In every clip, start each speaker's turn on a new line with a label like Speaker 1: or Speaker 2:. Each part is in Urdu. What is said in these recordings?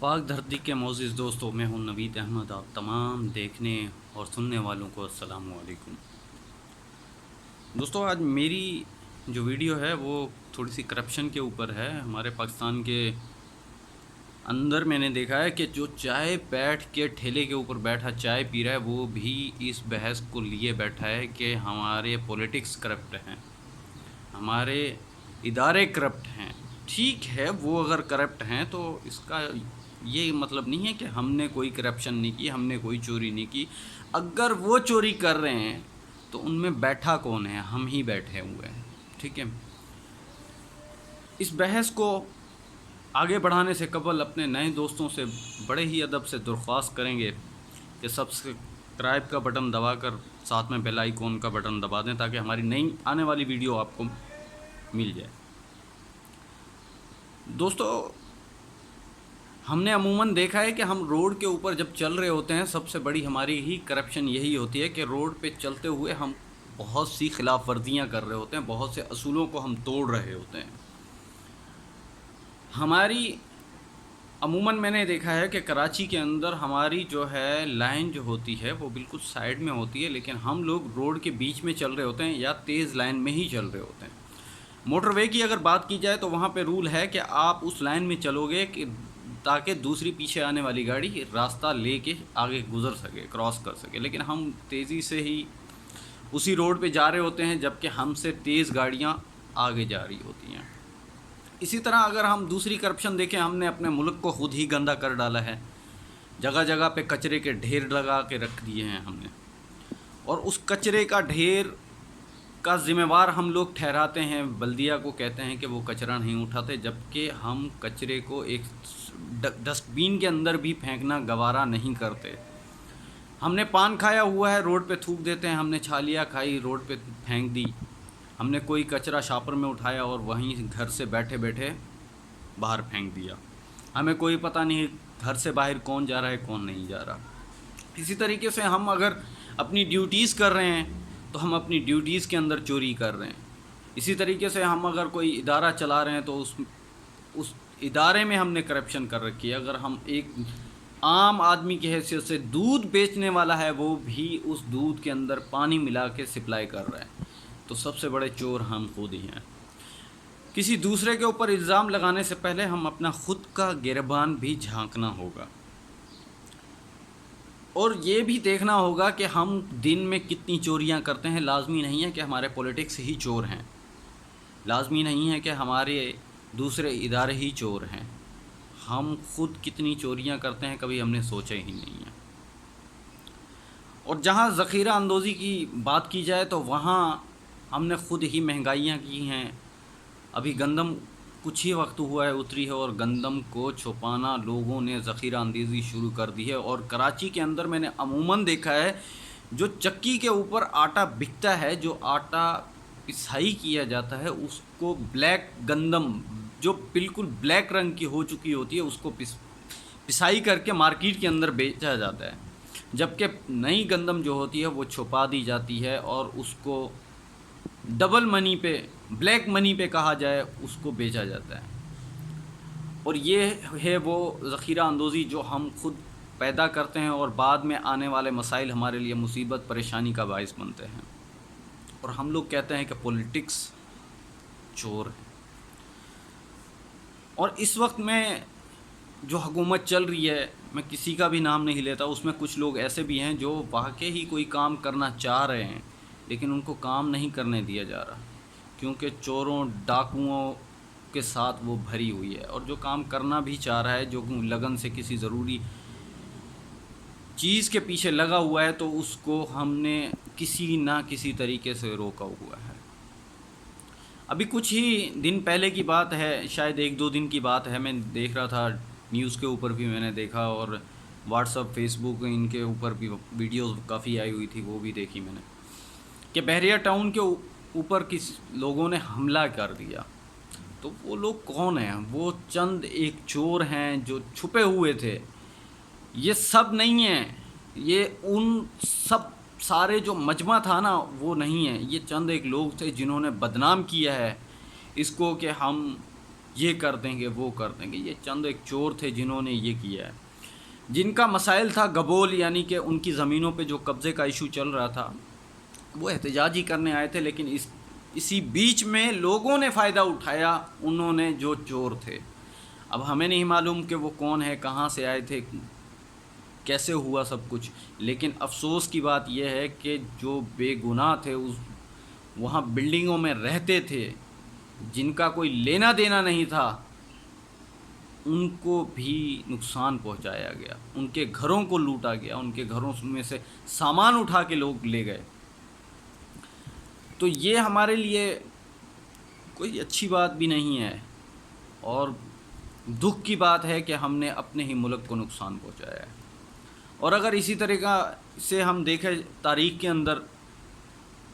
Speaker 1: پاک دھرتی کے معزز دوستوں، میں ہوں نوید احمد۔ آپ تمام دیکھنے اور سننے والوں کو السلام علیکم۔ دوستوں، آج میری جو ویڈیو ہے وہ تھوڑی سی کرپشن کے اوپر ہے۔ ہمارے پاکستان کے اندر میں نے دیکھا ہے کہ جو چائے بیٹھ کے ٹھیلے کے اوپر بیٹھا چائے پی رہا ہے وہ بھی اس بحث کو لیے بیٹھا ہے کہ ہمارے پولیٹکس کرپٹ ہیں، ہمارے ادارے کرپٹ ہیں۔ ٹھیک ہے، وہ اگر کرپٹ ہیں تو اس کا یہ مطلب نہیں ہے کہ ہم نے کوئی کرپشن نہیں کی، ہم نے کوئی چوری نہیں کی۔ اگر وہ چوری کر رہے ہیں تو ان میں بیٹھا کون ہے؟ ہم ہی بیٹھے ہوئے ہیں۔ ٹھیک ہے، اس بحث کو آگے بڑھانے سے قبل اپنے نئے دوستوں سے بڑے ہی ادب سے درخواست کریں گے کہ سبسکرائب کا بٹن دبا کر ساتھ میں بیل آئیکن کا بٹن دبا دیں تاکہ ہماری نئی آنے والی ویڈیو آپ کو مل جائے۔ دوستو، ہم نے عموماً دیکھا ہے کہ ہم روڈ کے اوپر جب چل رہے ہوتے ہیں، سب سے بڑی ہماری ہی کرپشن یہی ہوتی ہے کہ روڈ پہ چلتے ہوئے ہم بہت سی خلاف ورزیاں کر رہے ہوتے ہیں، بہت سے اصولوں کو ہم توڑ رہے ہوتے ہیں۔ ہماری عموماً میں نے دیکھا ہے کہ کراچی کے اندر ہماری جو ہے لائن جو ہوتی ہے وہ بالکل سائیڈ میں ہوتی ہے، لیکن ہم لوگ روڈ کے بیچ میں چل رہے ہوتے ہیں یا تیز لائن میں ہی چل رہے ہوتے ہیں۔ موٹر وے کی اگر بات کی جائے تو وہاں پہ رول ہے کہ آپ اس لائن میں چلو گے کہ تاکہ دوسری پیچھے آنے والی گاڑی راستہ لے کے آگے گزر سکے، کراس کر سکے، لیکن ہم تیزی سے ہی اسی روڈ پہ جا رہے ہوتے ہیں جبکہ ہم سے تیز گاڑیاں آگے جا رہی ہوتی ہیں۔ اسی طرح اگر ہم دوسری کرپشن دیکھیں، ہم نے اپنے ملک کو خود ہی گندا کر ڈالا ہے۔ جگہ جگہ پہ کچرے کے ڈھیر لگا کے رکھ دیے ہیں ہم نے، اور اس کچرے کا ڈھیر کا ذمہ وار ہم لوگ ٹھہراتے ہیں بلدیہ کو، کہتے ہیں کہ وہ کچرا نہیں اٹھاتے، جبکہ ہم کچرے کو ایک ڈسٹ بین کے اندر بھی پھینکنا گوارا نہیں کرتے۔ ہم نے پان کھایا ہوا ہے، روڈ پہ تھوک دیتے ہیں، ہم نے چھالیاں کھائی، روڈ پہ پھینک دی، ہم نے کوئی کچرا شاپر میں اٹھایا اور وہیں گھر سے بیٹھے بیٹھے باہر پھینک دیا۔ ہمیں کوئی پتہ نہیں گھر سے باہر کون جا رہا ہے کون نہیں جا رہا۔ اسی طریقے سے ہم اگر اپنی ڈیوٹیز کر رہے ہیں تو ہم اپنی ڈیوٹیز کے اندر چوری کر رہے ہیں۔ اسی طریقے سے ہم اگر کوئی ادارہ چلا رہے ہیں تو اس ادارے میں ہم نے کرپشن کر رکھی ہے۔ اگر ہم ایک عام آدمی کی حیثیت سے دودھ بیچنے والا ہے، وہ بھی اس دودھ کے اندر پانی ملا کے سپلائی کر رہا ہے، تو سب سے بڑے چور ہم خود ہی ہیں۔ کسی دوسرے کے اوپر الزام لگانے سے پہلے ہم اپنا خود کا گریبان بھی جھانکنا ہوگا، اور یہ بھی دیکھنا ہوگا کہ ہم دن میں کتنی چوریاں کرتے ہیں۔ لازمی نہیں ہے کہ ہمارے پولیٹکس ہی چور ہیں، لازمی نہیں ہے کہ ہمارے دوسرے ادارے ہی چور ہیں۔ ہم خود کتنی چوریاں کرتے ہیں کبھی ہم نے سوچا ہی نہیں ہے۔ اور جہاں ذخیرہ اندوزی کی بات کی جائے تو وہاں ہم نے خود ہی مہنگائیاں کی ہیں۔ ابھی گندم کچھ ہی وقت ہوا ہے اتری ہے، اور گندم کو چھپانا لوگوں نے ذخیرہ اندوزی شروع کر دی ہے۔ اور کراچی کے اندر میں نے عموماً دیکھا ہے جو چکی کے اوپر آٹا بکتا ہے، جو آٹا پسائی کیا جاتا ہے، اس کو بلیک گندم جو بالکل بلیک رنگ کی ہو چکی ہوتی ہے اس کو پسائی کر کے مارکیٹ کے اندر بیچا جاتا ہے، جبکہ نئی گندم جو ہوتی ہے وہ چھپا دی جاتی ہے اور اس کو ڈبل منی پہ، بلیک منی پہ کہا جائے، اس کو بیچا جاتا ہے۔ اور یہ ہے وہ ذخیرہ اندوزی جو ہم خود پیدا کرتے ہیں اور بعد میں آنے والے مسائل ہمارے لیے مصیبت پریشانی کا باعث بنتے ہیں، اور ہم لوگ کہتے ہیں کہ پولیٹکس چور ہے۔ اور اس وقت میں جو حکومت چل رہی ہے، میں کسی کا بھی نام نہیں لیتا، اس میں کچھ لوگ ایسے بھی ہیں جو واقعی ہی کوئی کام کرنا چاہ رہے ہیں لیکن ان کو کام نہیں کرنے دیا جا رہا، کیونکہ چوروں ڈاکوؤں کے ساتھ وہ بھری ہوئی ہے۔ اور جو کام کرنا بھی چاہ رہا ہے، جو لگن سے کسی ضروری چیز کے پیچھے لگا ہوا ہے، تو اس کو ہم نے کسی نہ کسی طریقے سے روکا ہوا ہے۔ ابھی کچھ ہی دن پہلے کی بات ہے، شاید ایک دو دن کی بات ہے، میں دیکھ رہا تھا نیوز کے اوپر بھی میں نے دیکھا، اور واٹس اپ، فیس بک، ان کے اوپر بھی ویڈیوز کافی آئی ہوئی تھی، وہ بھی دیکھی میں نے، کہ بحریہ ٹاؤن کے اوپر کس لوگوں نے حملہ کر دیا۔ تو وہ لوگ کون ہیں؟ وہ چند ایک چور ہیں جو چھپے ہوئے تھے۔ یہ سب نہیں ہیں، یہ ان سب سارے جو مجمع تھا نا وہ نہیں ہے، یہ چند ایک لوگ تھے جنہوں نے بدنام کیا ہے اس کو کہ ہم یہ کر دیں گے وہ کر دیں گے. یہ چند ایک چور تھے جنہوں نے یہ کیا ہے، جن کا مسائل تھا گبول، یعنی کہ ان کی زمینوں پہ جو قبضے کا ایشو چل رہا تھا. وہ احتجاج ہی کرنے آئے تھے، لیکن اسی بیچ میں لوگوں نے فائدہ اٹھایا، انہوں نے جو چور تھے. اب ہمیں نہیں معلوم کہ وہ کون ہے، کہاں سے آئے تھے، کیسے ہوا سب کچھ، لیکن افسوس کی بات یہ ہے کہ جو بے گناہ تھے، وہاں بلڈنگوں میں رہتے تھے، جن کا کوئی لینا دینا نہیں تھا، ان کو بھی نقصان پہنچایا گیا، ان کے گھروں کو لوٹا گیا، ان کے گھروں میں سے سامان اٹھا کے لوگ لے گئے. تو یہ ہمارے لیے کوئی اچھی بات بھی نہیں ہے، اور دکھ کی بات ہے کہ ہم نے اپنے ہی ملک کو نقصان پہنچایا ہے. اور اگر اسی طریقہ سے ہم دیکھیں تاریخ کے اندر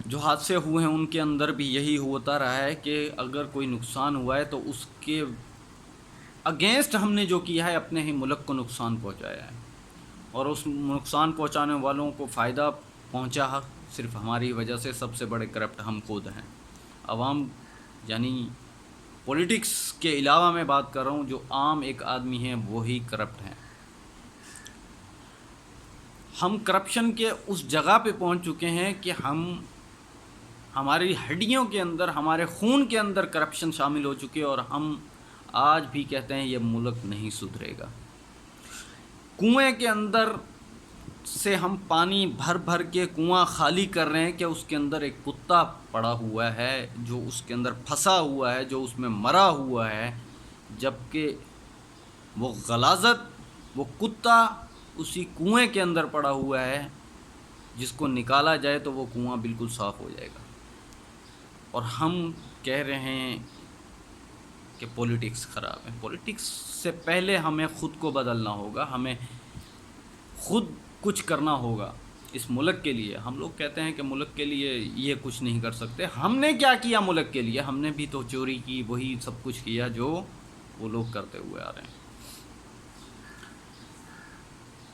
Speaker 1: جو حادثے ہوئے ہیں، ان کے اندر بھی یہی ہوتا رہا ہے کہ اگر کوئی نقصان ہوا ہے تو اس کے اگینسٹ ہم نے جو کیا ہے، اپنے ہی ملک کو نقصان پہنچایا ہے. اور اس نقصان پہنچانے والوں کو فائدہ پہنچا صرف ہماری وجہ سے. سب سے بڑے کرپٹ ہم خود ہیں. عوام یعنی پولیٹکس کے علاوہ میں بات کر رہا ہوں، جو عام ایک آدمی ہیں وہی کرپٹ ہیں. ہم کرپشن کے اس جگہ پہ پہنچ چکے ہیں کہ ہماری ہڈیوں کے اندر، ہمارے خون کے اندر کرپشن شامل ہو چکے، اور ہم آج بھی کہتے ہیں یہ ملک نہیں سدھرے گا. کنویں کے اندر سے ہم پانی بھر بھر کے کنواں خالی کر رہے ہیں کہ اس کے اندر ایک کتا پڑا ہوا ہے، جو اس کے اندر پھنسا ہوا ہے، جو اس میں مرا ہوا ہے، جبکہ وہ غلاظت، وہ کتا اسی کنویں کے اندر پڑا ہوا ہے، جس کو نکالا جائے تو وہ کنواں بالکل صاف ہو جائے گا. اور ہم کہہ رہے ہیں کہ پولیٹکس خراب ہے. پولیٹکس سے پہلے ہمیں خود کو بدلنا ہوگا، ہمیں خود کچھ کرنا ہوگا اس ملک کے لیے. ہم لوگ کہتے ہیں کہ ملک کے لیے یہ کچھ نہیں کر سکتے. ہم نے کیا کیا ملک کے لیے؟ ہم نے بھی تو چوری کی، وہی سب کچھ کیا جو وہ لوگ کرتے ہوئے آ رہے ہیں.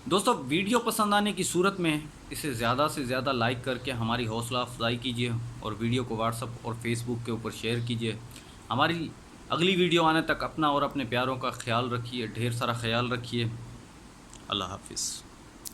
Speaker 1: دوستو، ویڈیو پسند آنے کی صورت میں اسے زیادہ سے زیادہ لائک کر کے ہماری حوصلہ افزائی کیجیے، اور ویڈیو کو واٹس ایپ اور فیس بک کے اوپر شیئر کیجیے. ہماری اگلی ویڈیو آنے تک اپنا اور اپنے پیاروں کا خیال رکھیے، ڈھیر سارا خیال رکھیے. اللہ حافظ.